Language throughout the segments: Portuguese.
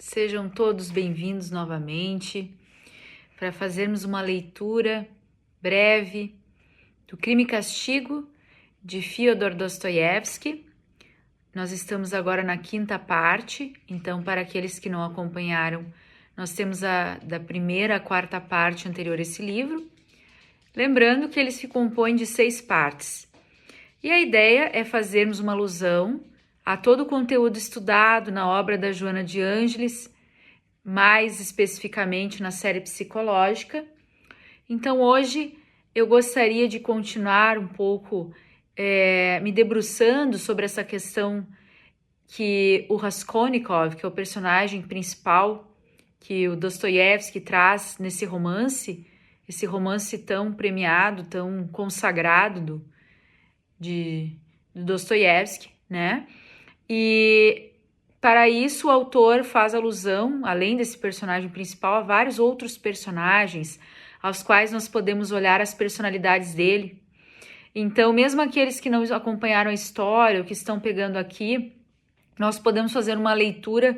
Sejam todos bem-vindos novamente para fazermos uma leitura breve do Crime e Castigo de Fyodor Dostoiévski. Nós estamos agora na quinta parte, então para aqueles que não acompanharam, nós temos da primeira à quarta parte anterior a esse livro. Lembrando que ele se compõe de 6 partes. E a ideia é fazermos uma alusão a todo o conteúdo estudado na obra da Joana de Ângeles, mais especificamente na série psicológica. Então hoje eu gostaria de continuar um pouco me debruçando sobre essa questão que o Raskolnikov, que é o personagem principal que o Dostoiévski traz nesse romance, esse romance tão premiado, tão consagrado do Dostoiévski, né? E para isso o autor faz alusão, além desse personagem principal, a vários outros personagens aos quais nós podemos olhar as personalidades dele. Então, mesmo aqueles que não acompanharam a história, ou que estão pegando aqui, nós podemos fazer uma leitura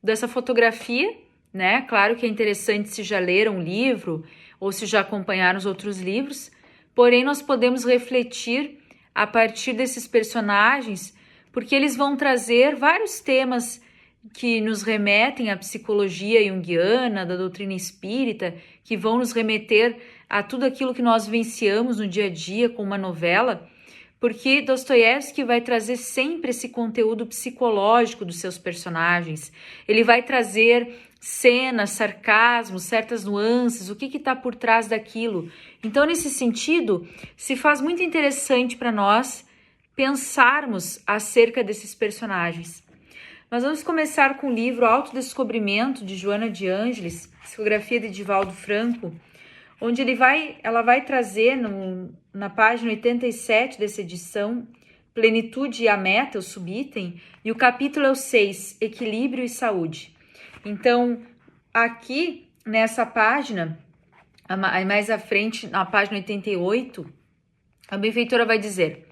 dessa fotografia, né? Claro que é interessante se já leram o livro ou se já acompanharam os outros livros, porém nós podemos refletir a partir desses personagens, porque eles vão trazer vários temas que nos remetem à psicologia junguiana, da doutrina espírita, que vão nos remeter a tudo aquilo que nós vivenciamos no dia a dia com uma novela, porque Dostoiévski vai trazer sempre esse conteúdo psicológico dos seus personagens. Ele vai trazer cenas, sarcasmos, certas nuances, o que está por trás daquilo. Então, nesse sentido, se faz muito interessante para nós pensarmos acerca desses personagens. Nós vamos começar com o livro Autodescobrimento, de Joana de Ângeles, psicografia de Divaldo Franco, onde ela vai trazer na página 87 dessa edição, Plenitude e a Meta, o subitem, e o capítulo é o 6, Equilíbrio e Saúde. Então, aqui nessa página, mais à frente, na página 88, a benfeitora vai dizer: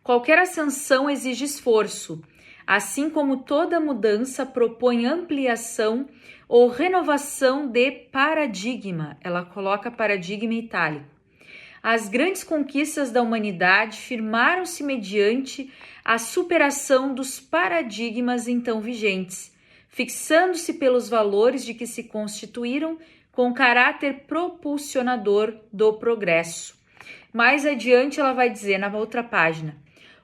qualquer ascensão exige esforço, assim como toda mudança propõe ampliação ou renovação de paradigma. Ela coloca paradigma em itálico. As grandes conquistas da humanidade firmaram-se mediante a superação dos paradigmas então vigentes, fixando-se pelos valores de que se constituíram com caráter propulsionador do progresso. Mais adiante ela vai dizer na outra página: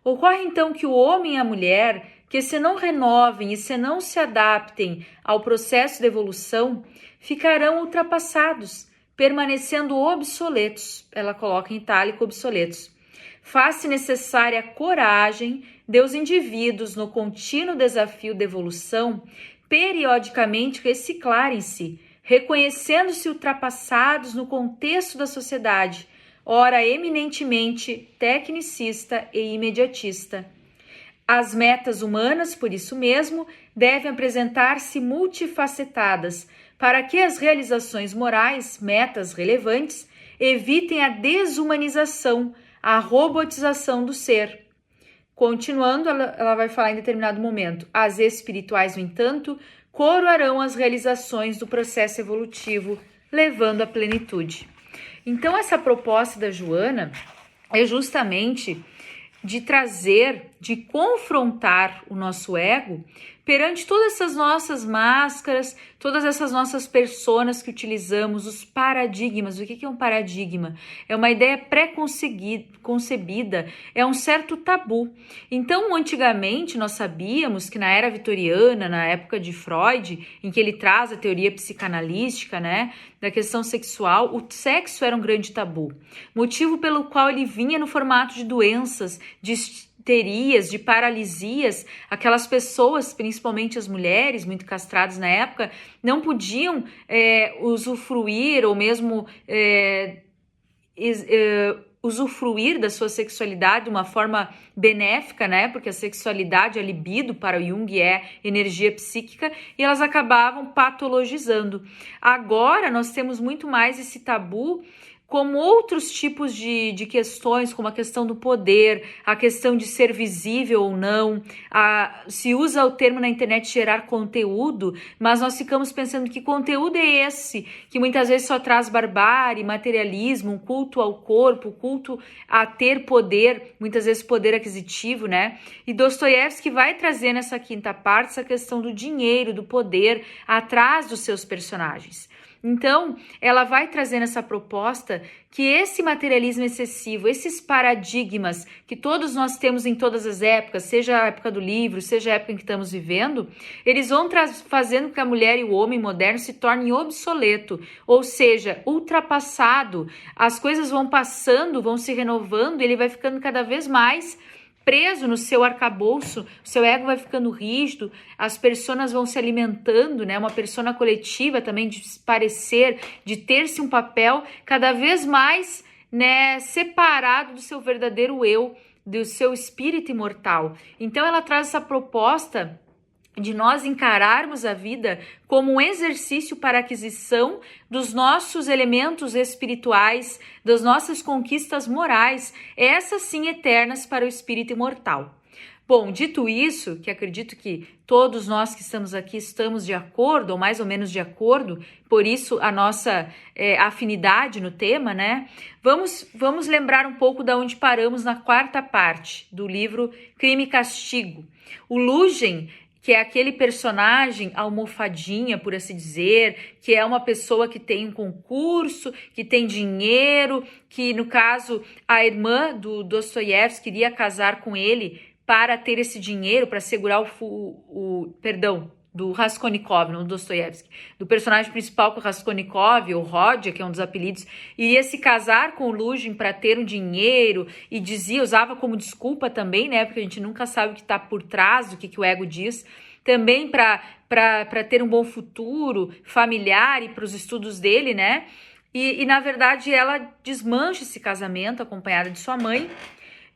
ocorre então que o homem e a mulher, que se não renovem e se não se adaptem ao processo de evolução, ficarão ultrapassados, permanecendo obsoletos. Ela coloca em itálico obsoletos. Faz-se necessária a coragem de os indivíduos no contínuo desafio de evolução periodicamente reciclarem-se, reconhecendo-se ultrapassados no contexto da sociedade, ora eminentemente tecnicista e imediatista. As metas humanas, por isso mesmo, devem apresentar-se multifacetadas, para que as realizações morais, metas relevantes, evitem a desumanização, a robotização do ser. Continuando, ela vai falar em determinado momento: as espirituais, no entanto, coroarão as realizações do processo evolutivo, levando à plenitude. Então, essa proposta da Joana é justamente de trazer, de confrontar o nosso ego perante todas essas nossas máscaras, todas essas nossas personas que utilizamos, os paradigmas. O que é um paradigma? É uma ideia pré-concebida, é um certo tabu. Então, antigamente, nós sabíamos que na era vitoriana, na época de Freud, em que ele traz a teoria psicanalística, né, da questão sexual, o sexo era um grande tabu, motivo pelo qual ele vinha no formato de doenças, de histerias, de paralisias. Aquelas pessoas, principalmente as mulheres, muito castradas na época, não podiam usufruir ou mesmo usufruir da sua sexualidade de uma forma benéfica, né? Porque a sexualidade, a libido para o Jung é energia psíquica, e elas acabavam patologizando. Agora nós temos muito mais esse tabu como outros tipos de questões, como a questão do poder, a questão de ser visível ou não, se usa o termo na internet gerar conteúdo, mas nós ficamos pensando que conteúdo é esse, que muitas vezes só traz barbárie, materialismo, um culto ao corpo, culto a ter poder, muitas vezes poder aquisitivo, né? E Dostoiévski vai trazer nessa quinta parte essa questão do dinheiro, do poder atrás dos seus personagens. Então, ela vai trazendo essa proposta que esse materialismo excessivo, esses paradigmas que todos nós temos em todas as épocas, seja a época do livro, seja a época em que estamos vivendo, eles vão fazendo com que a mulher e o homem moderno se tornem obsoleto, ou seja, ultrapassado. As coisas vão passando, vão se renovando, ele vai ficando cada vez mais preso no seu arcabouço, o seu ego vai ficando rígido, as personas vão se alimentando, né? Uma persona coletiva também de se parecer, de ter-se um papel cada vez mais, né, separado do seu verdadeiro eu, do seu espírito imortal. Então ela traz essa proposta de nós encararmos a vida como um exercício para a aquisição dos nossos elementos espirituais, das nossas conquistas morais, essas sim eternas para o espírito imortal. Bom, dito isso, que acredito que todos nós que estamos aqui estamos de acordo, ou mais ou menos de acordo, por isso a nossa afinidade no tema, né? Vamos lembrar um pouco da onde paramos na quarta parte do livro Crime e Castigo. O Lugen, que é aquele personagem almofadinha, por assim dizer, que é uma pessoa que tem um concurso, que tem dinheiro, que no caso a irmã do Dostoiévski queria casar com ele para ter esse dinheiro, para segurar do Raskolnikov, não do Dostoiévski, do personagem principal com o Raskolnikov, o Rodya, que é um dos apelidos, iria se casar com o Luzhin para ter um dinheiro e usava como desculpa também, né, porque a gente nunca sabe o que está por trás do que o ego diz, também para ter um bom futuro familiar e para os estudos dele, né, e na verdade ela desmancha esse casamento acompanhada de sua mãe,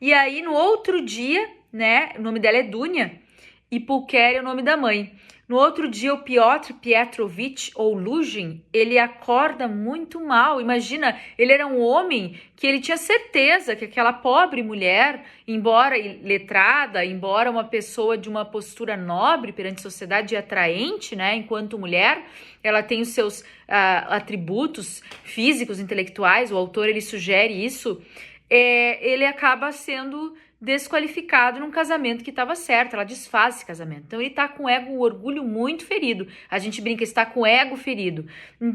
e aí no outro dia, né, o nome dela é Dunya, e Pulcher é o nome da mãe. No outro dia, o Piotr Pietrovich, ou Luzhin, ele acorda muito mal. Imagina, ele era um homem que ele tinha certeza que aquela pobre mulher, embora letrada, embora uma pessoa de uma postura nobre perante a sociedade e atraente, né, enquanto mulher, ela tem os seus atributos físicos, intelectuais, o autor ele sugere isso, ele acaba sendo desqualificado num casamento que estava certo, ela desfaz esse casamento. Então ele está com o ego, o orgulho muito ferido. A gente brinca, está com o ego ferido.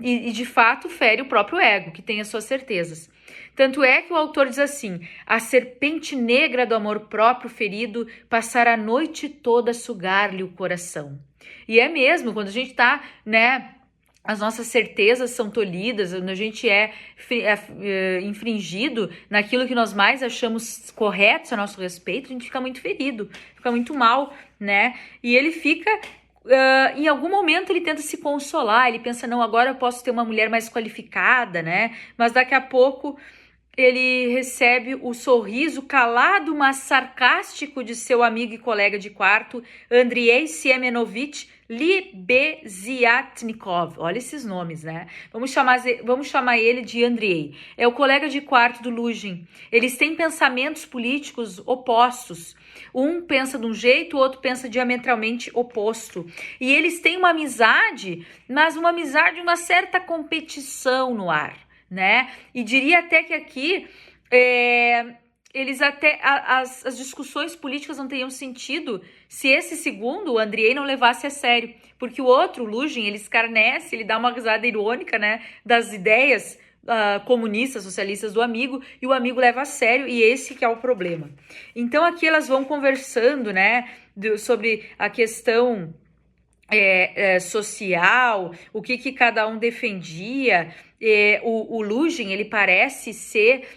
E de fato fere o próprio ego, que tem as suas certezas. Tanto é que o autor diz assim: a serpente negra do amor próprio ferido passará a noite toda a sugar-lhe o coração. E é mesmo, quando a gente está, né, as nossas certezas são tolhidas, quando a gente é infringido naquilo que nós mais achamos corretos a nosso respeito, a gente fica muito ferido, fica muito mal, né? E ele fica, em algum momento ele tenta se consolar, ele pensa, não, agora eu posso ter uma mulher mais qualificada, né? Mas daqui a pouco ele recebe o sorriso calado, mas sarcástico de seu amigo e colega de quarto, Andrei Semyonovich Libeziatnikov. Olha esses nomes, né? Vamos chamar ele de Andrei. É o colega de quarto do Luzhin. Eles têm pensamentos políticos opostos. Um pensa de um jeito, o outro pensa diametralmente oposto. E eles têm uma amizade, mas uma amizade de uma certa competição no ar, né? E diria até que aqui eles até as discussões políticas não teriam sentido se esse segundo, o Andrei, não levasse a sério, porque o outro, o Luzhin, ele escarnece, ele dá uma risada irônica, né, das ideias comunistas, socialistas do amigo, e o amigo leva a sério, e esse que é o problema. Então aqui elas vão conversando, né, sobre a questão social, o que cada um defendia. O Luzhin, ele parece ser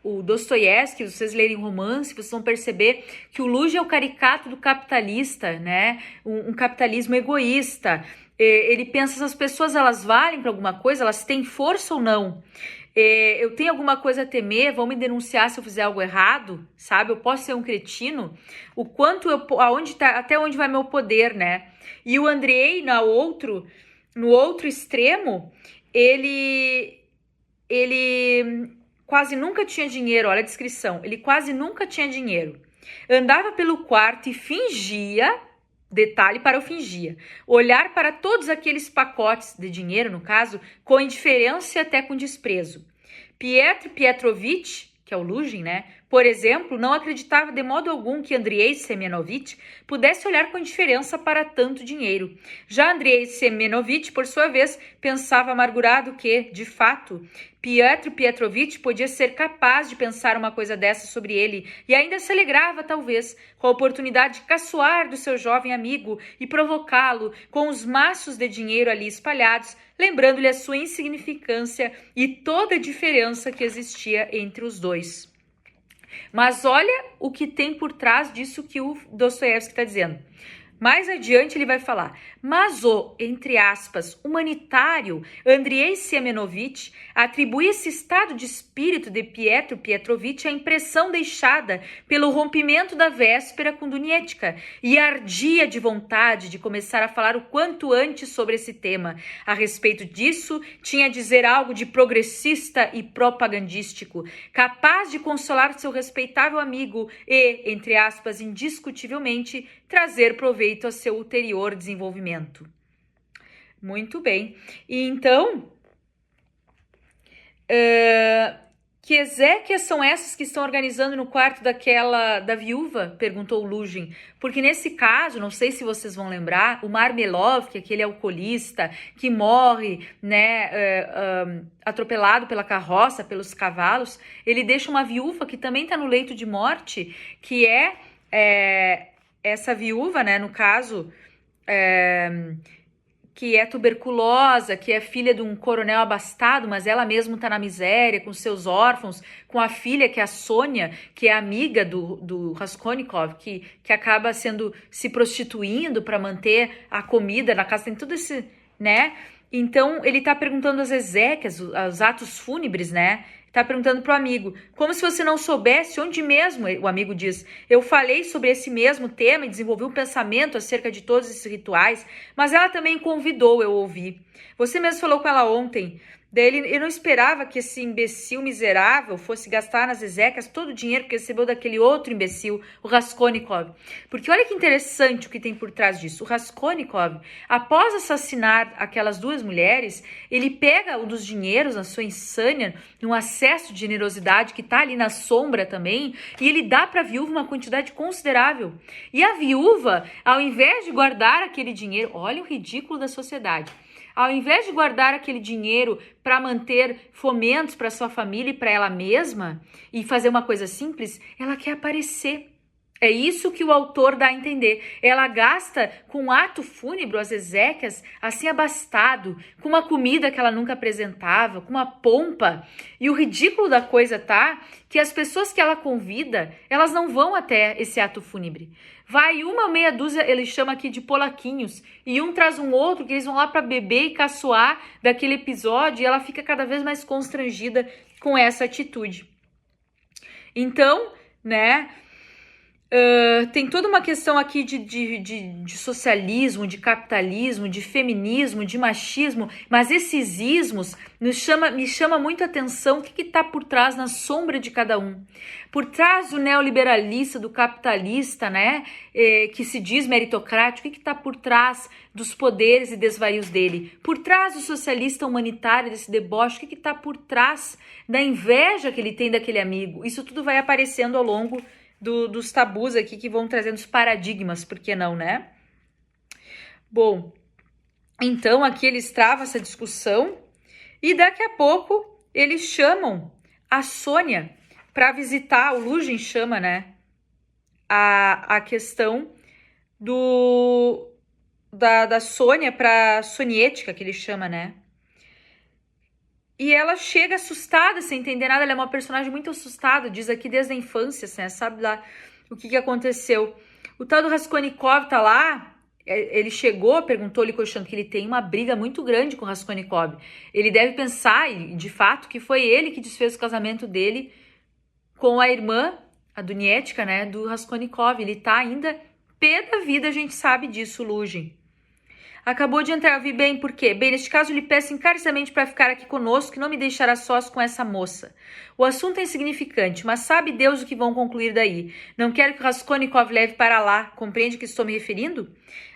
o Dostoiévski. Vocês lerem romance, vocês vão perceber que o Luzhin é o caricato do capitalista, né? Um capitalismo egoísta. Ele pensa, se as pessoas elas valem para alguma coisa, elas têm força ou não. Eu tenho alguma coisa a temer, vão me denunciar se eu fizer algo errado, sabe? Eu posso ser um cretino. O quanto até onde vai meu poder, né? E o Andrei, no outro extremo, ele ele quase nunca tinha dinheiro, olha a descrição, ele quase nunca tinha dinheiro. Andava pelo quarto e fingia, detalhe para o fingia, olhar para todos aqueles pacotes de dinheiro, no caso, com indiferença e até com desprezo. Pietro Pietrovitch, que é o Luzhin, né? Por exemplo, não acreditava de modo algum que Andrei Semyonovitch pudesse olhar com indiferença para tanto dinheiro. Já Andrei Semyonovitch, por sua vez, pensava amargurado que, de fato, Pietro Pietrovitch podia ser capaz de pensar uma coisa dessa sobre ele e ainda se alegrava, talvez, com a oportunidade de caçoar do seu jovem amigo e provocá-lo com os maços de dinheiro ali espalhados, lembrando-lhe a sua insignificância e toda a diferença que existia entre os dois. Mas olha o que tem por trás disso que o Dostoiévski está dizendo. Mais adiante ele vai falar, mas o, entre aspas, humanitário Andrei Semyonovitch atribui esse estado de espírito de Pietro Pietrovitch à impressão deixada pelo rompimento da véspera com Dunietka e ardia de vontade de começar a falar o quanto antes sobre esse tema. A respeito disso, tinha a dizer algo de progressista e propagandístico, capaz de consolar seu respeitável amigo e, entre aspas, indiscutivelmente, trazer proveito a seu ulterior desenvolvimento. Muito bem. E então, que Ezequias são essas que estão organizando no quarto da viúva? Perguntou o Luzhin. Porque nesse caso, não sei se vocês vão lembrar, o Marmelov, que é aquele alcoolista que morre, né, atropelado pela carroça, pelos cavalos, ele deixa uma viúva que também está no leito de morte, que é essa viúva, né, no caso, que é tuberculosa, que é filha de um coronel abastado, mas ela mesma está na miséria, com seus órfãos, com a filha, que é a Sônia, que é amiga do Raskolnikov, que acaba se prostituindo para manter a comida na casa, tem tudo esse, né? Então, ele está perguntando às exéquias, aos atos fúnebres, né? Tá perguntando pro amigo, como se você não soubesse onde mesmo, o amigo diz, eu falei sobre esse mesmo tema e desenvolvi um pensamento acerca de todos esses rituais, mas ela também convidou, eu ouvi. Você mesmo falou com ela ontem. Daí ele não esperava que esse imbecil miserável fosse gastar nas exéquias todo o dinheiro que recebeu daquele outro imbecil, o Raskolnikov. Porque olha que interessante o que tem por trás disso. O Raskolnikov, após assassinar aquelas duas mulheres, ele pega um dos dinheiros na sua insânia, num acesso de generosidade que está ali na sombra também, e ele dá para a viúva uma quantidade considerável. E a viúva, ao invés de guardar aquele dinheiro, olha o ridículo da sociedade. Ao invés de guardar aquele dinheiro para manter fomentos para sua família e para ela mesma e fazer uma coisa simples, ela quer aparecer. É isso que o autor dá a entender. Ela gasta com um ato fúnebre as exéquias assim abastado, com uma comida que ela nunca apresentava, com uma pompa. E o ridículo da coisa tá que as pessoas que ela convida, elas não vão até esse ato fúnebre. Vai uma meia dúzia, ele chama aqui de polaquinhos, e um traz um outro, que eles vão lá para beber e caçoar daquele episódio, e ela fica cada vez mais constrangida com essa atitude. Então, né, tem toda uma questão aqui de socialismo, de capitalismo, de feminismo, de machismo, mas esses ismos me chama muito a atenção o que está por trás, na sombra de cada um. Por trás do neoliberalista, do capitalista, né, que se diz meritocrático, o que está por trás dos poderes e desvarios dele? Por trás do socialista humanitário, desse deboche, o que está por trás da inveja que ele tem daquele amigo? Isso tudo vai aparecendo ao longo dos tabus aqui que vão trazendo os paradigmas, por que não, né? Bom, então aqui eles travam essa discussão e daqui a pouco eles chamam a Sônia para visitar, o Luzhin chama, né, a questão da Sônia para Sonietka, que ele chama, né? E ela chega assustada, sem entender nada. Ela é uma personagem muito assustada, diz aqui desde a infância, assim, sabe lá o que aconteceu. O tal do Raskolnikov tá lá, ele chegou, perguntou-lhe, coxando que ele tem uma briga muito grande com o Raskolnikov. Ele deve pensar, de fato, que foi ele que desfez o casamento dele com a irmã, a Dunietka, né, do Raskolnikov. Ele tá ainda pé da vida, a gente sabe disso, Luzhin. Acabou de entrar, eu vi bem, por quê? Bem, neste caso, lhe peço encarecidamente para ficar aqui conosco, que não me deixará sós com essa moça. O assunto é insignificante, mas sabe Deus o que vão concluir daí. Não quero que o Raskolnikov leve para lá. Compreende que estou me referindo?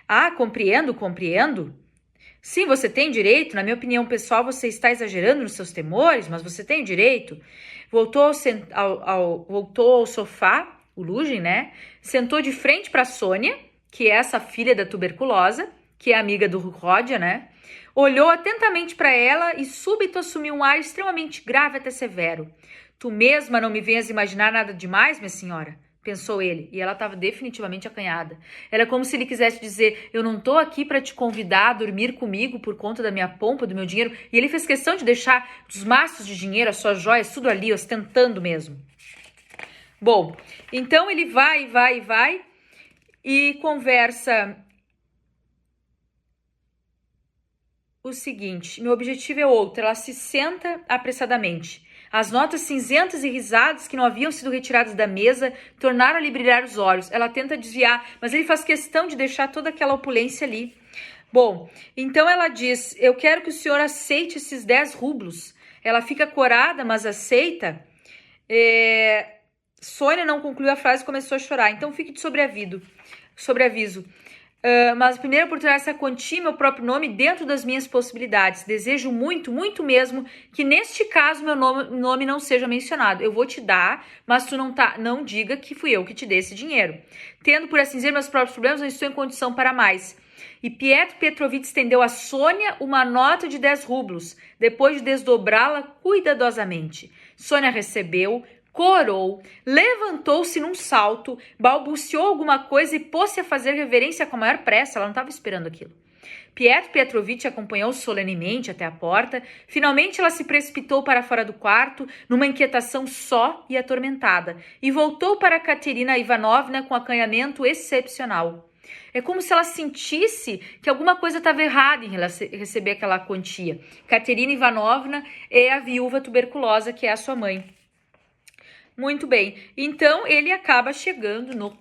Ah, compreendo. Sim, você tem direito. Na minha opinião pessoal, você está exagerando nos seus temores, mas você tem direito. Voltou ao sofá, o Luzhin, né? Sentou de frente para Sônia, que é essa filha da tuberculosa, que é amiga do Rodya, né? Olhou atentamente para ela e súbito assumiu um ar extremamente grave até severo. Tu mesma não me venhas imaginar nada demais, minha senhora? Pensou ele, e ela estava definitivamente acanhada. Era como se ele quisesse dizer, eu não estou aqui para te convidar a dormir comigo por conta da minha pompa, do meu dinheiro. E ele fez questão de deixar os maços de dinheiro, as suas joias, tudo ali, ostentando mesmo. Bom, então ele vai e conversa o seguinte, meu objetivo é outro. Ela se senta apressadamente. As notas cinzentas e risadas que não haviam sido retiradas da mesa tornaram-lhe brilhar os olhos. Ela tenta desviar, mas ele faz questão de deixar toda aquela opulência ali. Bom, então ela diz, eu quero que o senhor aceite esses 10 rublos. Ela fica corada, mas aceita. Sônia não concluiu a frase e começou a chorar. Então fique de sobreaviso. Mas primeiro, por tirar essa quantia, meu próprio nome, dentro das minhas possibilidades. Desejo muito, muito mesmo, que neste caso meu nome não seja mencionado. Eu vou te dar, mas tu não diga que fui eu que te dei esse dinheiro. Tendo, por assim dizer, meus próprios problemas, não estou em condição para mais. E Pietro Petrovitch estendeu a Sônia uma nota de 10 rublos, depois de desdobrá-la cuidadosamente. Sônia recebeu, corou, levantou-se num salto, balbuciou alguma coisa e pôs-se a fazer reverência com a maior pressa. Ela não estava esperando aquilo. Pietro Petrovitch acompanhou solenemente até a porta. Finalmente ela se precipitou para fora do quarto, numa inquietação só e atormentada, e voltou para Katerina Ivanovna com acanhamento excepcional. É como se ela sentisse que alguma coisa estava errada em receber aquela quantia. Katerina Ivanovna é a viúva tuberculosa que é a sua mãe. Muito bem, então ele acaba chegando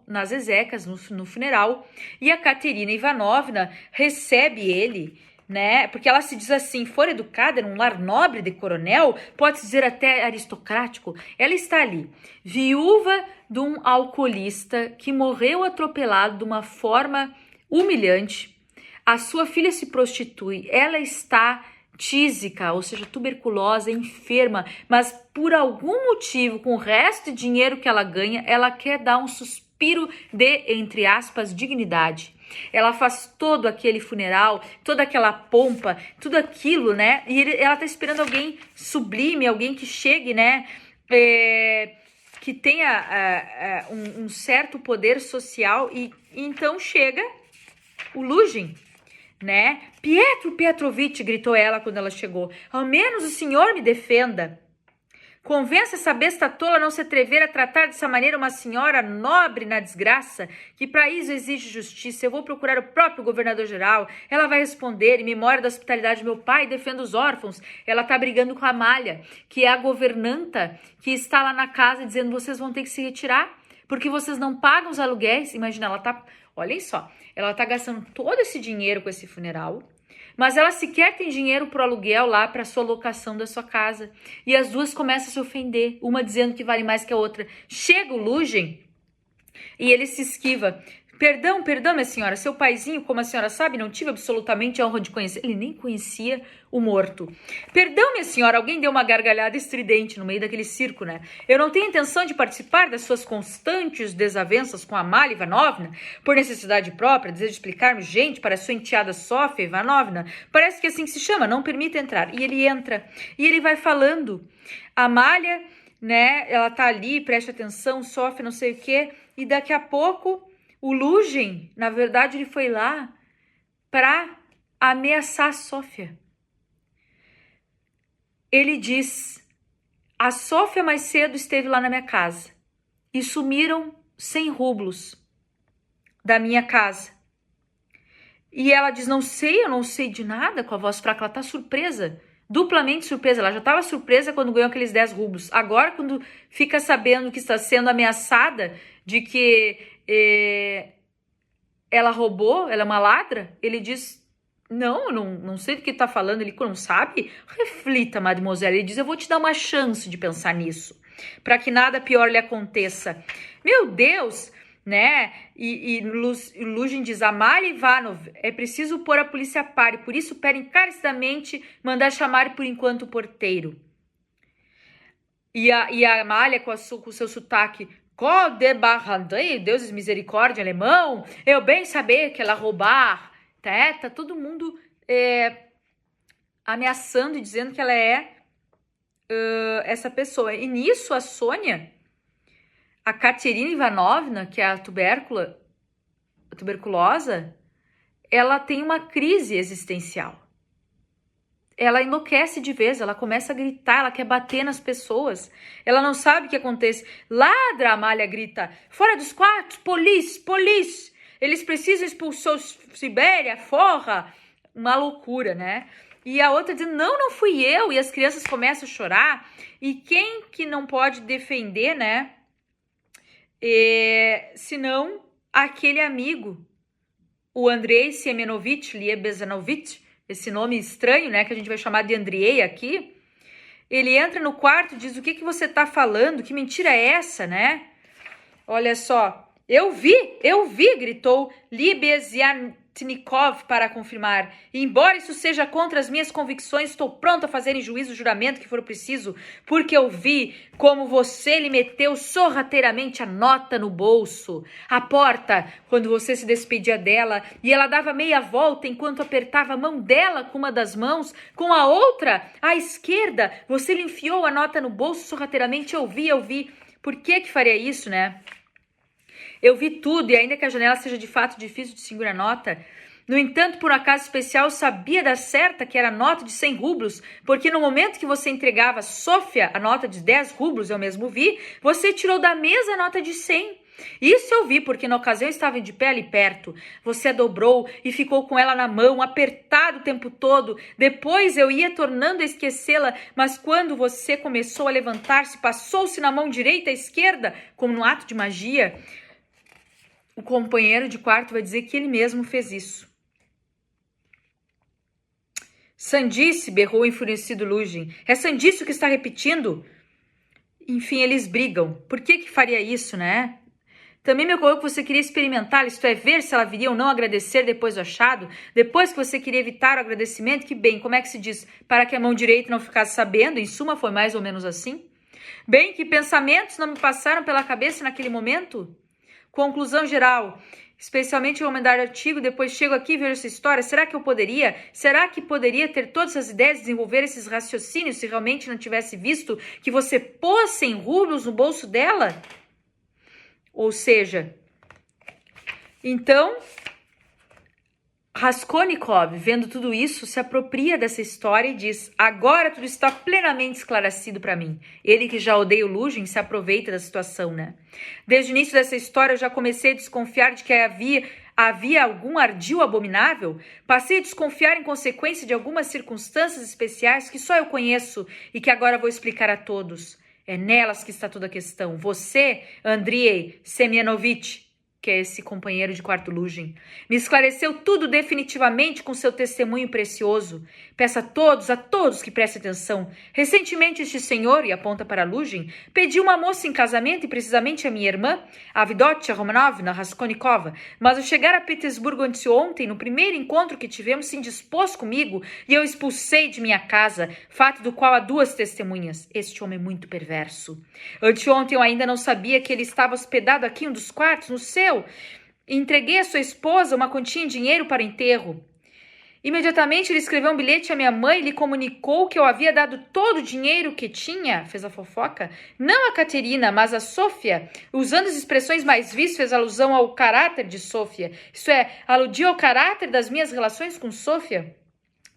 nas execas, no funeral, e a Katerina Ivanovna recebe ele, né? Porque ela se diz assim, for educada num lar nobre de coronel, pode-se dizer até aristocrático, ela está ali, viúva de um alcoolista que morreu atropelado de uma forma humilhante, a sua filha se prostitui, ela está tísica, ou seja, tuberculosa, enferma, mas por algum motivo, com o resto de dinheiro que ela ganha, ela quer dar um suspiro de, entre aspas, dignidade. Ela faz todo aquele funeral, toda aquela pompa, tudo aquilo, né? E ela tá esperando alguém sublime, alguém que chegue, né? Que tenha um certo poder social e então chega o Luzhin, né? Pietro Petrovitch, gritou ela quando ela chegou, ao menos o senhor me defenda. Convença essa besta tola a não se atrever a tratar dessa maneira uma senhora nobre na desgraça, que para isso exige justiça. Eu vou procurar o próprio governador-geral. Ela vai responder em memória da hospitalidade de meu pai, defenda os órfãos. Ela tá brigando com a Amália, que é a governanta, que está lá na casa dizendo, vocês vão ter que se retirar, porque vocês não pagam os aluguéis. Imagina, ela tá, olhem só, ela tá gastando todo esse dinheiro com esse funeral, mas ela sequer tem dinheiro pro aluguel lá, para sua locação da sua casa. E as duas começam a se ofender, uma dizendo que vale mais que a outra. Chega o Luzhin e ele se esquiva. Perdão, minha senhora, seu paizinho, como a senhora sabe, não tive absolutamente a honra de conhecer. Ele nem conhecia o morto. Perdão, minha senhora, alguém deu uma gargalhada estridente no meio daquele circo, né? Eu não tenho intenção de participar das suas constantes desavenças com a Amália Ivanovna, por necessidade própria, desejo explicar-me urgente para a sua enteada Sofia Ivanovna. Parece que assim se chama, não permita entrar. E ele entra, e ele vai falando. A Amália, né, ela tá ali, preste atenção, Sofia, não sei o quê, e daqui a pouco o Luzhin, na verdade, ele foi lá para ameaçar a Sofia. Ele diz, a Sofia mais cedo esteve lá na minha casa e sumiram 100 rublos da minha casa. E ela diz, não sei, eu não sei de nada, com a voz fraca, ela tá surpresa, duplamente surpresa. Ela já estava surpresa quando ganhou aqueles 10 rublos. Agora, quando fica sabendo que está sendo ameaçada de que ela roubou, ela é uma ladra? Ele diz, não, eu não sei do que tá falando, ele não sabe? Reflita, mademoiselle. Ele diz, eu vou te dar uma chance de pensar nisso, para que nada pior lhe aconteça. Meu Deus, né? E Luzhin diz, Amália Ivanov, é preciso pôr a polícia a par, e por isso pede encarecidamente mandar chamar por enquanto o porteiro. E a Amália, com o seu sotaque, Deus misericórdia, alemão, eu bem saber que ela roubar, tá todo mundo ameaçando e dizendo que ela é essa pessoa. E nisso a Sônia, a Katerina Ivanovna, que é a tuberculosa, ela tem uma crise existencial. Ela enlouquece de vez, ela começa a gritar, ela quer bater nas pessoas. Ela não sabe o que acontece. Ladra, a Amália grita. Fora dos quartos, police. Eles precisam expulsar Sibéria, forra. Uma loucura, né? E a outra diz, não fui eu. E as crianças começam a chorar. E quem que não pode defender, né? Senão aquele amigo, o Andrei Semyonovich Liebezanovich, esse nome estranho, né, que a gente vai chamar de Andrei aqui. Ele entra no quarto e diz, o que você tá falando? Que mentira é essa, né? Olha só, eu vi, gritou Liebeziatnikov para confirmar. E embora isso seja contra as minhas convicções, estou pronto a fazer em juízo o juramento que for preciso, porque eu vi como você lhe meteu sorrateiramente a nota no bolso. A porta, quando você se despedia dela, e ela dava meia volta enquanto apertava a mão dela com uma das mãos, com a outra, à esquerda, você lhe enfiou a nota no bolso sorrateiramente. Eu vi. Por que faria isso, né? Eu vi tudo, e ainda que a janela seja de fato difícil de segurar a nota, no entanto, por um acaso especial, eu sabia da certa que era nota de 100 rublos, porque no momento que você entregava a Sofia a nota de 10 rublos, eu mesmo vi, você tirou da mesa a nota de 100. Isso eu vi, porque na ocasião eu estava de pé ali perto. Você a dobrou e ficou com ela na mão, apertado o tempo todo. Depois eu ia tornando a esquecê-la, mas quando você começou a levantar-se, passou-se na mão direita à esquerda, como num ato de magia. O companheiro de quarto vai dizer que ele mesmo fez isso. Sandice, berrou o enfurecido Luzhin. É Sandice o que está repetindo? Enfim, eles brigam. Por que faria isso, né? Também me ocorreu que você queria experimentar, isto é, ver se ela viria ou não agradecer depois do achado. Depois que você queria evitar o agradecimento, que bem, como é que se diz? Para que a mão direita não ficasse sabendo, em suma foi mais ou menos assim. Bem, que pensamentos não me passaram pela cabeça naquele momento? Conclusão geral, especialmente eu vou mandar artigo, depois chego aqui e vejo essa história. Será que poderia ter todas as ideias, desenvolver esses raciocínios se realmente não tivesse visto que você pôs 100 rublos no bolso dela? Ou seja, então, Raskolnikov, vendo tudo isso, se apropria dessa história e diz, agora tudo está plenamente esclarecido para mim. Ele que já odeia o Luzhin se aproveita da situação, né? Desde o início dessa história eu já comecei a desconfiar de que havia algum ardil abominável. Passei a desconfiar em consequência de algumas circunstâncias especiais que só eu conheço e que agora vou explicar a todos. É nelas que está toda a questão. Você, Andrei Semyonovich, que é esse companheiro de quarto Luzhin, me esclareceu tudo definitivamente com seu testemunho precioso. Peço a todos que prestem atenção. Recentemente este senhor, e aponta para Luzhin, pediu uma moça em casamento e precisamente a minha irmã, Avdotya Romanovna Raskolnikova, mas ao chegar a Petersburgo anteontem, no primeiro encontro que tivemos, se indispôs comigo e eu expulsei de minha casa, fato do qual há 2 testemunhas. Este homem é muito perverso. Anteontem eu ainda não sabia que ele estava hospedado aqui em um dos quartos, no seu. Entreguei a sua esposa uma quantia em dinheiro para o enterro. Imediatamente ele escreveu um bilhete à minha mãe e lhe comunicou que eu havia dado todo o dinheiro que tinha, fez a fofoca, não a Katerina, mas a Sofia. Usando as expressões mais vis, fez alusão ao caráter de Sofia. Isso é, aludiu ao caráter das minhas relações com Sofia.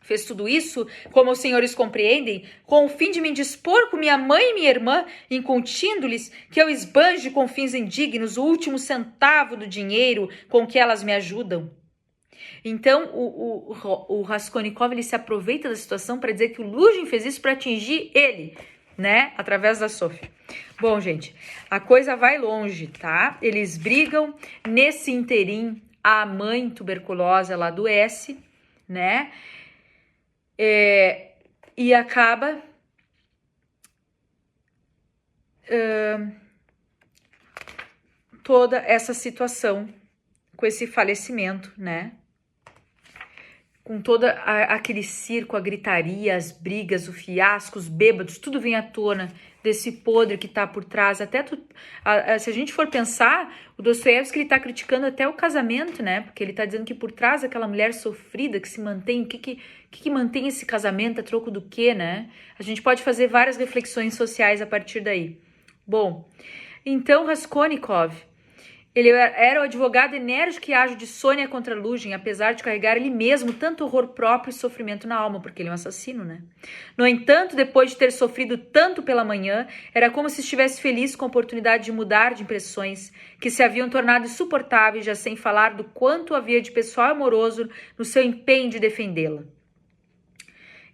Fez tudo isso, como os senhores compreendem, com o fim de me indispor com minha mãe e minha irmã, incutindo-lhes que eu esbanje com fins indignos o último centavo do dinheiro com que elas me ajudam. Então, o Raskolnikov ele se aproveita da situação para dizer que o Luzhin fez isso para atingir ele, né? Através da Sofia. Bom, gente, a coisa vai longe, tá? Eles brigam. Nesse interim, a mãe tuberculosa ela adoece, né? E acaba toda essa situação com esse falecimento, né? Com todo aquele circo, a gritaria, as brigas, o fiasco, os bêbados, tudo vem à tona desse podre que tá por trás. Até se a gente for pensar, o Dostoiévski ele tá criticando até o casamento, né? Porque ele tá dizendo que por trás daquela mulher sofrida que se mantém, o que mantém esse casamento, a troco do quê, né? A gente pode fazer várias reflexões sociais a partir daí. Bom, então Raskolnikov, ele era o advogado enérgico e ágil de Sônia contra Luzhin, apesar de carregar ele mesmo tanto horror próprio e sofrimento na alma, porque ele é um assassino, né? No entanto, depois de ter sofrido tanto pela manhã, era como se estivesse feliz com a oportunidade de mudar de impressões que se haviam tornado insuportáveis, já sem falar do quanto havia de pessoal amoroso no seu empenho de defendê-la.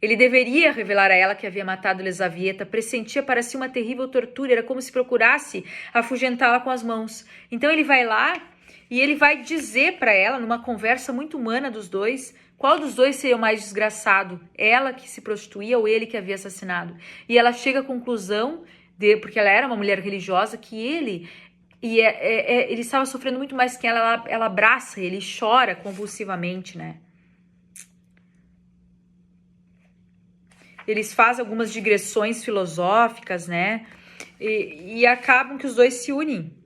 Ele deveria revelar a ela que havia matado Elizaveta, pressentia para si uma terrível tortura, era como se procurasse afugentá-la com as mãos. Então ele vai lá e ele vai dizer para ela, numa conversa muito humana dos dois, qual dos dois seria o mais desgraçado, ela que se prostituía ou ele que havia assassinado. E ela chega à conclusão, porque ela era uma mulher religiosa, que ele estava sofrendo muito mais que ela abraça ele, chora convulsivamente, né? Eles fazem algumas digressões filosóficas, né? E acabam que os dois se unem.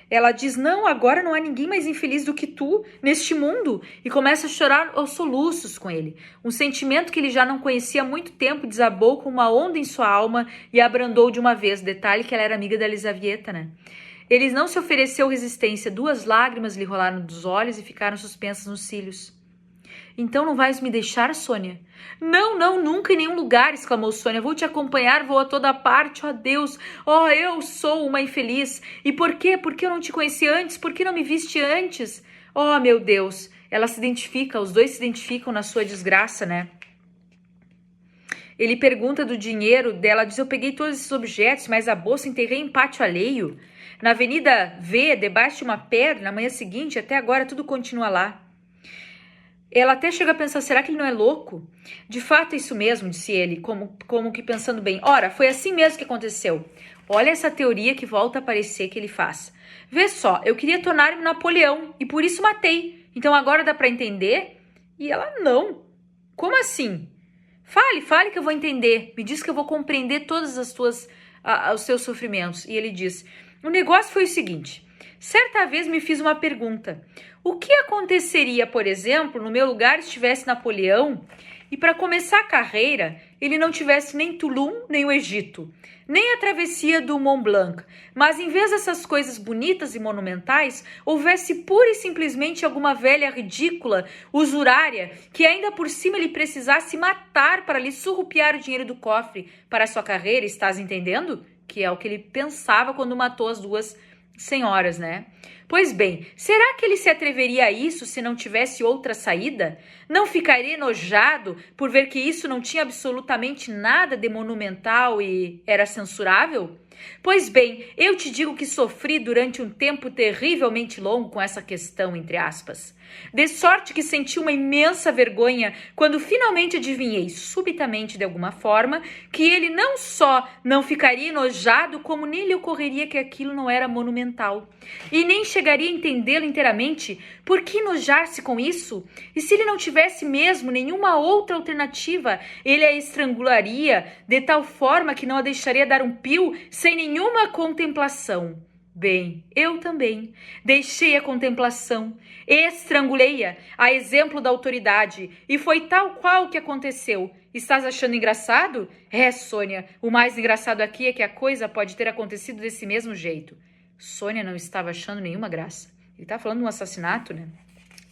Ela diz, não, agora não há ninguém mais infeliz do que tu neste mundo. E começa a chorar aos soluços com ele. Um sentimento que ele já não conhecia há muito tempo desabou com uma onda em sua alma e abrandou de uma vez. Detalhe que ela era amiga da Elizaveta, né? Ele não se ofereceu resistência. 2 lágrimas lhe rolaram dos olhos e ficaram suspensas nos cílios. Então não vais me deixar, Sônia? Não, não, nunca em nenhum lugar, exclamou Sônia. Vou te acompanhar, vou a toda parte, ó Deus. Oh, eu sou uma infeliz. E por quê? Por que eu não te conheci antes? Por que não me viste antes? Oh, meu Deus. Ela se identifica, os dois se identificam na sua desgraça, né? Ele pergunta do dinheiro dela, diz, eu peguei todos esses objetos, mas a bolsa enterrei em pátio alheio. Na Avenida V, debaixo de uma pedra, na manhã seguinte, até agora tudo continua lá. Ela até chega a pensar, será que ele não é louco? De fato é isso mesmo, disse ele, como que pensando bem. Ora, foi assim mesmo que aconteceu. Olha essa teoria que volta a aparecer que ele faz. Vê só, eu queria tornar-me Napoleão e por isso matei. Então agora dá para entender? E ela, não. Como assim? Fale que eu vou entender. Me diz que eu vou compreender todos os seus sofrimentos. E ele diz, o negócio foi o seguinte. Certa vez me fiz uma pergunta. O que aconteceria, por exemplo, no meu lugar estivesse Napoleão e para começar a carreira ele não tivesse nem Tulum nem o Egito, nem a travessia do Mont Blanc, mas em vez dessas coisas bonitas e monumentais, houvesse pura e simplesmente alguma velha ridícula, usurária, que ainda por cima ele precisasse matar para lhe surrupiar o dinheiro do cofre para a sua carreira, estás entendendo? Que é o que ele pensava quando matou as 2 senhoras, né? Pois bem, será que ele se atreveria a isso se não tivesse outra saída? Não ficaria enojado por ver que isso não tinha absolutamente nada de monumental e era censurável? Pois bem, eu te digo que sofri durante um tempo terrivelmente longo com essa questão, entre aspas. De sorte que senti uma imensa vergonha quando finalmente adivinhei, subitamente de alguma forma, que ele não só não ficaria enojado, como nem lhe ocorreria que aquilo não era monumental. E nem chegaria a entendê-lo inteiramente. Por que enojar-se com isso? E se ele não tivesse mesmo nenhuma outra alternativa, ele a estrangularia de tal forma que não a deixaria dar um pio sem nenhuma contemplação. Bem, eu também deixei a contemplação, estrangulei-a, a exemplo da autoridade, e foi tal qual que aconteceu. Estás achando engraçado? Sônia, o mais engraçado aqui é que a coisa pode ter acontecido desse mesmo jeito. Sônia não estava achando nenhuma graça. Ele está falando de um assassinato, né?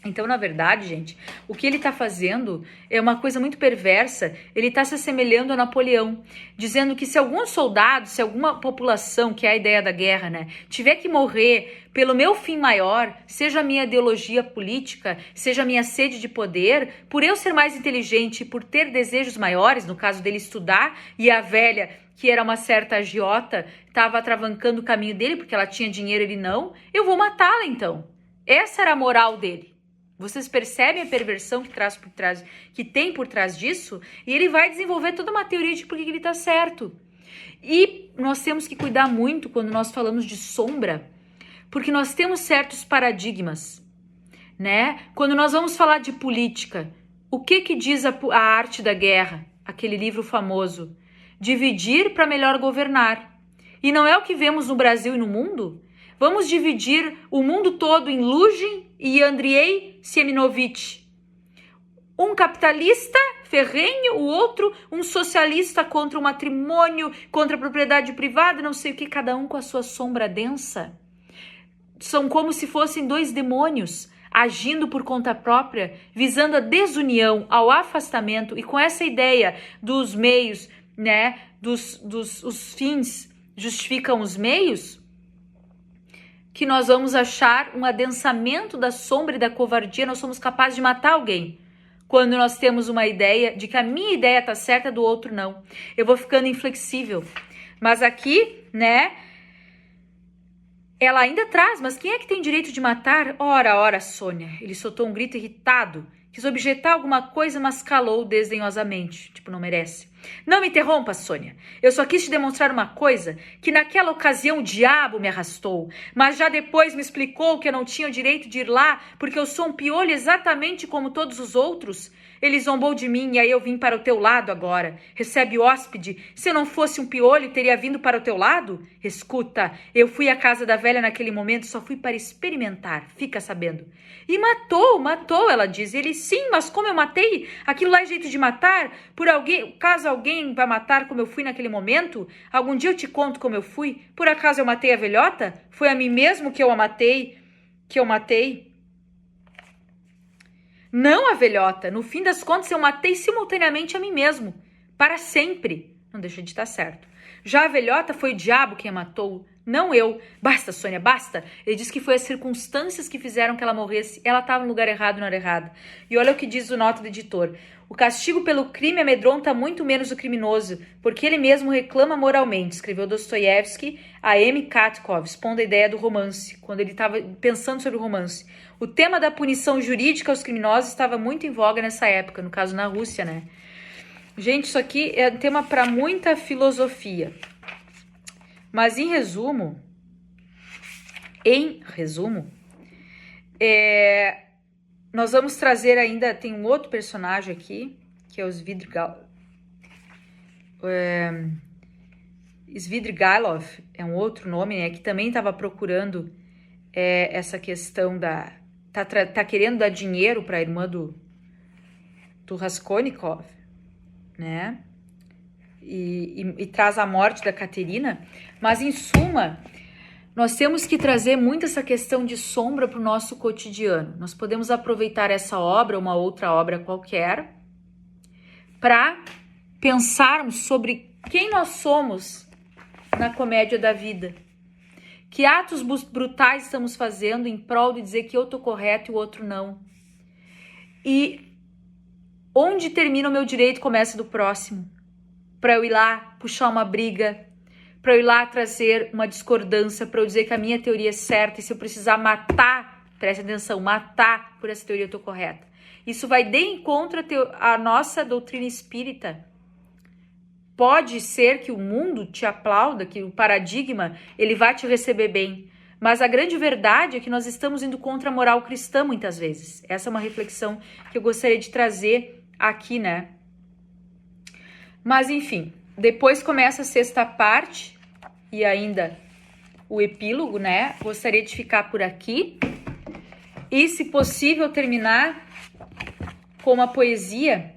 Então, na verdade, gente, o que ele está fazendo é uma coisa muito perversa. Ele está se assemelhando a Napoleão, dizendo que se algum soldado, se alguma população, que é a ideia da guerra, né, tiver que morrer pelo meu fim maior, seja a minha ideologia política, seja a minha sede de poder, por eu ser mais inteligente, por ter desejos maiores, no caso dele estudar, e a velha, que era uma certa agiota, estava atravancando o caminho dele, porque ela tinha dinheiro e ele não, eu vou matá-la então. Essa era a moral dele. Vocês percebem a perversão que tem por trás disso? E ele vai desenvolver toda uma teoria de por que ele está certo. E nós temos que cuidar muito quando nós falamos de sombra, porque nós temos certos paradigmas, né? Quando nós vamos falar de política, o que diz a arte da guerra? Aquele livro famoso, dividir para melhor governar. E não é o que vemos no Brasil e no mundo? Vamos dividir o mundo todo em Lugin e Andrei Sieminovich. Um capitalista ferrenho, o outro um socialista contra o matrimônio, contra a propriedade privada, não sei o que, cada um com a sua sombra densa. São como se fossem dois demônios agindo por conta própria, visando a desunião, ao afastamento, e com essa ideia dos meios, né, os fins justificam os meios, que nós vamos achar um adensamento da sombra e da covardia, nós somos capazes de matar alguém. Quando nós temos uma ideia de que a minha ideia tá certa, do outro não. Eu vou ficando inflexível. Mas aqui, né, ela ainda traz, mas quem é que tem direito de matar? Ora, Sônia. Ele soltou um grito irritado. Quis objetar alguma coisa, mas calou desdenhosamente. Tipo, não merece. Não me interrompa, Sônia. Eu só quis te demonstrar uma coisa, que naquela ocasião o diabo me arrastou, mas já depois me explicou que eu não tinha o direito de ir lá, porque eu sou um piolho exatamente como todos os outros. Ele zombou de mim e aí eu vim para o teu lado agora. Recebe hóspede. Se eu não fosse um piolho, teria vindo para o teu lado? Escuta, eu fui à casa da velha naquele momento, só fui para experimentar. Fica sabendo. E matou, ela diz. Ele, sim, mas como eu matei? Aquilo lá é jeito de matar? Por alguém, caso alguém vai matar como eu fui naquele momento? Algum dia eu te conto como eu fui. Por acaso eu matei a velhota? Foi a mim mesmo que eu matei. Não a velhota. No fim das contas, eu matei simultaneamente a mim mesmo. Para sempre. Não deixa de estar certo. Já a velhota foi o diabo quem a matou, não eu. Basta, Sônia, basta. Ele disse que foi as circunstâncias que fizeram que ela morresse. Ela estava no lugar errado, na hora errada. E olha o que diz o nota do editor. O castigo pelo crime amedronta muito menos o criminoso, porque ele mesmo reclama moralmente, escreveu Dostoiévski a M. Katkov, expondo a ideia do romance, quando ele estava pensando sobre o romance. O tema da punição jurídica aos criminosos estava muito em voga nessa época, no caso na Rússia, né? Gente, isso aqui é um tema para muita filosofia. Mas em resumo, nós vamos trazer ainda, tem um outro personagem aqui, que é o Svidrigailov, é um outro nome, né, que também estava procurando essa questão da... Tá querendo dar dinheiro para a irmã do Raskolnikov, né? E traz a morte da Katerina, mas em suma, nós temos que trazer muito essa questão de sombra para o nosso cotidiano. Nós podemos aproveitar essa obra, uma outra obra qualquer, para pensarmos sobre quem nós somos na comédia da vida. Que atos brutais estamos fazendo em prol de dizer que eu tô correto e o outro não. E onde termina o meu direito e começa do próximo. Para eu ir lá puxar uma briga, para eu ir lá trazer uma discordância, para eu dizer que a minha teoria é certa e se eu precisar matar, preste atenção, matar por essa teoria eu tô correta. Isso vai de encontro à nossa doutrina espírita. Pode ser que o mundo te aplauda, que o paradigma ele vai te receber bem, mas a grande verdade é que nós estamos indo contra a moral cristã muitas vezes. Essa é uma reflexão que eu gostaria de trazer aqui, né? Mas enfim, depois começa a sexta parte e ainda o epílogo, né? Gostaria de ficar por aqui e, se possível, terminar com uma poesia,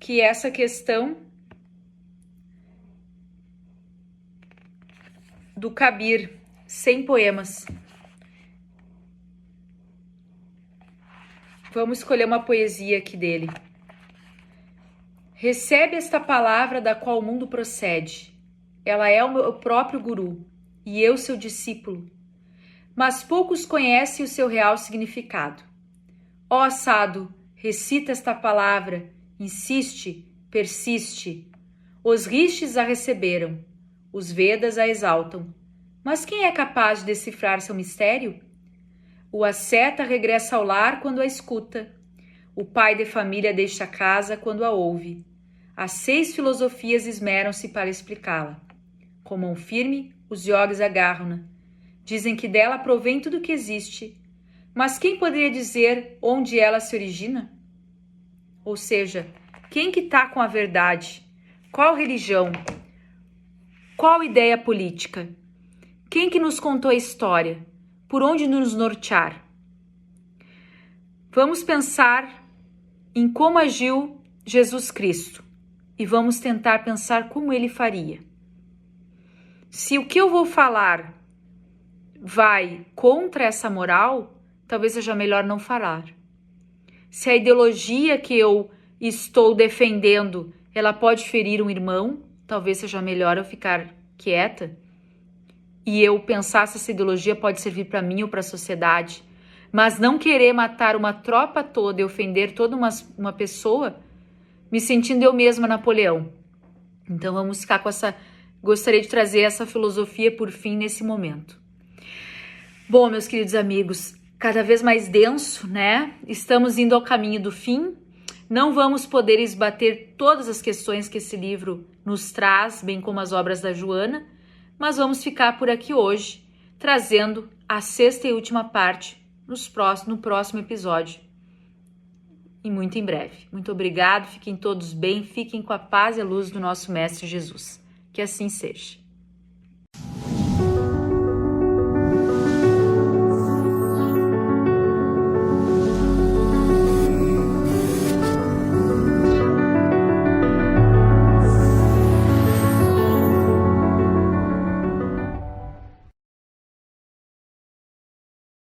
que é essa questão do Kabir, 100 poemas. Vamos escolher uma poesia aqui dele. Recebe esta palavra da qual o mundo procede. Ela é o meu próprio guru e eu seu discípulo. Mas poucos conhecem o seu real significado. Ó Sado, recita esta palavra, insiste, persiste. Os rishis a receberam, os Vedas a exaltam, Mas quem é capaz de decifrar seu mistério? O asceta regressa ao lar quando a escuta. O pai de família deixa a casa quando a ouve. As 6 filosofias esmeram-se para explicá-la. Com mão firme, os yogis agarram-na. Dizem que dela provém tudo o que existe. Mas quem poderia dizer onde ela se origina? Ou seja, quem que está com a verdade? Qual religião? Qual ideia política? Quem que nos contou a história? Por onde nos nortear? Vamos pensar em como agiu Jesus Cristo e vamos tentar pensar como ele faria. Se o que eu vou falar vai contra essa moral, talvez seja melhor não falar. Se a ideologia que eu estou defendendo, ela pode ferir um irmão, talvez seja melhor eu ficar quieta e eu pensar se essa ideologia pode servir para mim ou para a sociedade, mas não querer matar uma tropa toda e ofender toda uma pessoa, me sentindo eu mesma Napoleão. Então vamos ficar com essa... Gostaria de trazer essa filosofia por fim nesse momento. Bom, meus queridos amigos, cada vez mais denso, né? Estamos indo ao caminho do fim. Não vamos poder esbater todas as questões que esse livro nos traz, bem como as obras da Joana, mas vamos ficar por aqui hoje, trazendo a 6ª e última parte no próximo episódio. E muito em breve. Muito obrigado, fiquem todos bem, fiquem com a paz e a luz do nosso Mestre Jesus. Que assim seja.